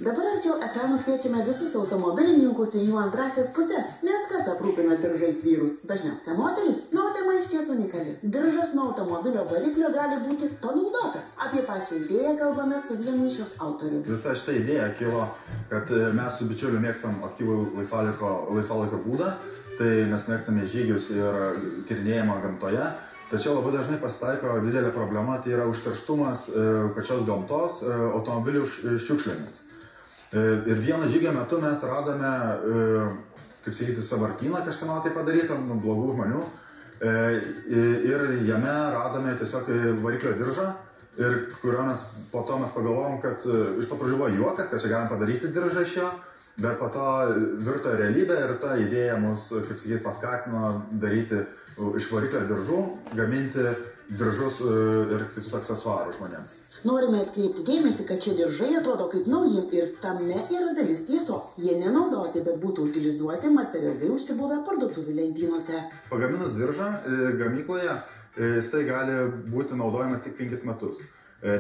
Dabar arčiau ekrano kviečiame visus automobilininkus į jų antrasias pusės, nes kas aprūpina diržais vyrus? Dažniausiai moteris. Na, o tema išties unikali. Diržas nuo automobilio variklio gali būti panaudotas. Apie pačią idėją kalbame su vienu iš jos autorių. Visa šita idėja kilo, kad mes su bičiuliu mėgstam aktyvų laisvalaikio būdą, tai mes mėgstame žygius ir tyrinėjimą gamtoje. Tačiau labai dažnai pasitaiko didelė problema, tai yra užterštumas pačios gamtos automobilių šiukšlėmis. Ir vieno žygio metu mes radome, kaip sakyti, sąvartyną kažkieno tai padarytą, blogų žmonių. Ir jame radome tiesiog variklio diržą, ir kurio po to mes pagalvojom, kad iš pat pradžių buvo juokas, kad čia galim padaryti diržą iš jo, bet po to virto realybė ir ta idėja mus, kaip sakyti, paskatino daryti iš variklio diržų, gaminti diržus ir kitus aksesuarus žmonėms. Norime atkreipti dėmesį, kad šie diržai atrodo kaip nauji ir tame yra dalis tiesos. Jie nenaudoti, bet būtų utilizuoti materialiai užsibuvę parduotuvių lentynose. Pagaminus diržą gamykloje, jisai gali būti naudojamas tik 5 metus.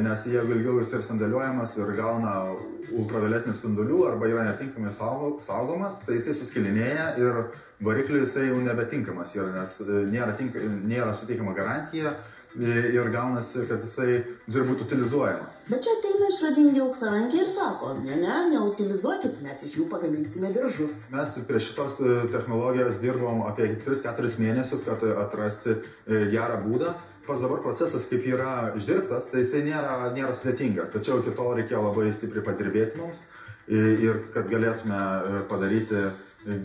Nes jie ilgiau ir sandėliuojamas ir gauna ultravioletinių spindulių arba yra netinkamai saugomas, tai jisai suskilinėja ir varikliui jisai jau nebetinkamas yra, nes nėra suteikiama garantija ir gaunasi, kad jisai turi būti utilizuojamas. Bet čia ateina išradingi auksarankiai ir sako, neutilizuokit, mes iš jų pagaminsime diržus. Mes prie šitos technologijos dirbom apie 3-4 mėnesius, kad atrasti gerą būdą. Pats dabar procesas, kaip yra išdirbtas, tai jisai nėra sudėtingas, tačiau iki to reikėjo labai stipriai padirbėti mums ir kad galėtume padaryti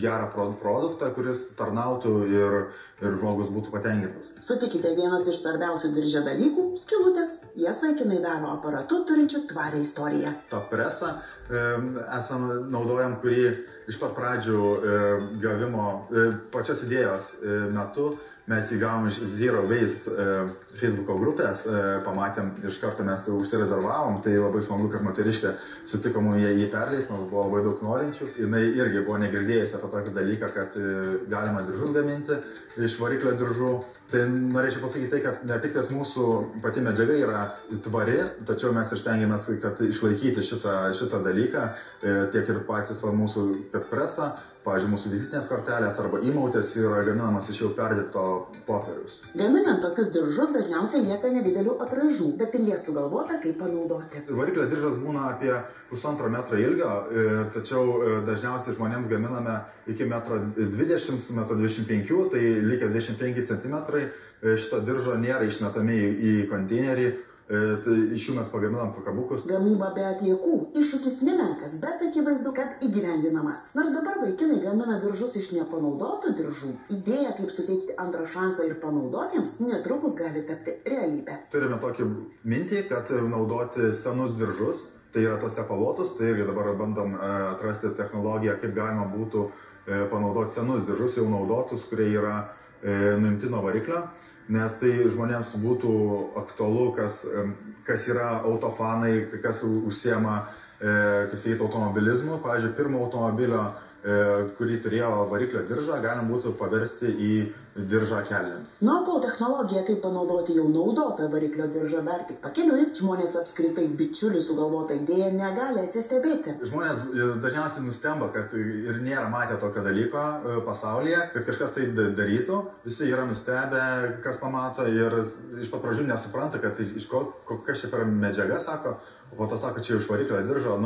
gerą produktą, kuris tarnautų ir žmogus būtų patenkintas. Sutikite, vienas iš svarbiausių diržo dalykų – skylutės. Jas vaikinai daro aparatu turinčių tvarią istoriją. Top presą naudojam, kurį iš pat pradžių gavimo pačios idėjos metu mes įgavom iš Zero Waste Facebooko grupės, pamatėm, iš karto mes užsirezervavom, tai labai smagu, kad moteriškė sutiko mums jį perleist, nors buvo labai daug norinčių. Jis irgi buvo negirdėjusi apie tokį dalyką, kad galima diržus gaminti iš variklio diržų. Tai norėčiau pasakyti tai, kad ne tik tas mūsų pati medžiaga yra tvari, tačiau mes ir stengiamės, kad išlaikyti šitą dalyką, tiek ir patys mūsų presą. Pavyzdžiui, mūsų vizitinės kortelės arba įmautės yra gaminamas iš jau perdirbto popieriaus. Gaminant tokius diržus dažniausiai lieka nedidelių atraižų, bet ir jie sugalvota, kaip panaudoti. Variklio diržas būna apie 1,5 metro ilgio, tačiau dažniausiai žmonėms gaminame iki 1,20 m, 1,25 m, tai likę 25 cm. Šito diržo nėra išmetami į konteinerį. Iš jų mes pagaminam pakabukus. Gamyba be atliekų iššūkis nemenkas, bet akivaizdu, kad įgyvendinamas. Nors dabar vaikinai gamina diržus iš nepanaudotų diržų, idėja, kaip suteikti antrą šansą ir panaudotiems, netrukus gali tapti realybę. Turime tokį mintį, kad naudoti senus diržus, tai yra tos tepaluotus, tai irgi dabar bandom atrasti technologiją, kaip galima būtų panaudoti senus diržus, jau naudotus, kurie yra nuimti nuo variklio. Nes tai žmonėms būtų aktualu, kas yra autofanai, kas užsiema, kaip sakyti, automobilizmu. Pavyzdžiui, pirmo automobilio, kurį turėjo variklio diržą, galim būtų paversti į diržą kelnėms. Na, kol technologija, kaip panaudoti jau naudotą variklio diržą dar tik pakeliui, žmonės apskritai bičiulių sugalvotą idėją negali atsistebėti. Žmonės dažniausiai nustemba, kad ir nėra matę tokio dalyko pasaulyje, kad kažkas tai darytų. Visi yra nustebę, kas pamato ir iš pat pradžių nesupranta, kad kas čia per medžiaga, sako, o po to sako, čia iš variklio diržo.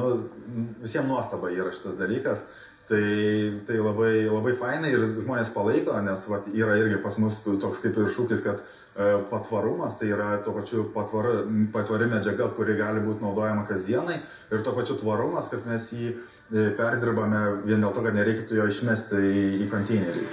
Visiems nuostaba yra šitas dalykas. Tai labai fainai ir žmonės palaiko, nes yra irgi pas mus toks kaip ir šūkis, kad patvarumas, tai yra tuo pačiu patvari medžiaga, kuri gali būti naudojama kasdienai ir tuo pačiu tvarumas, kad mes jį perdirbame vien dėl to, kad nereikėtų jo išmesti į konteinerį.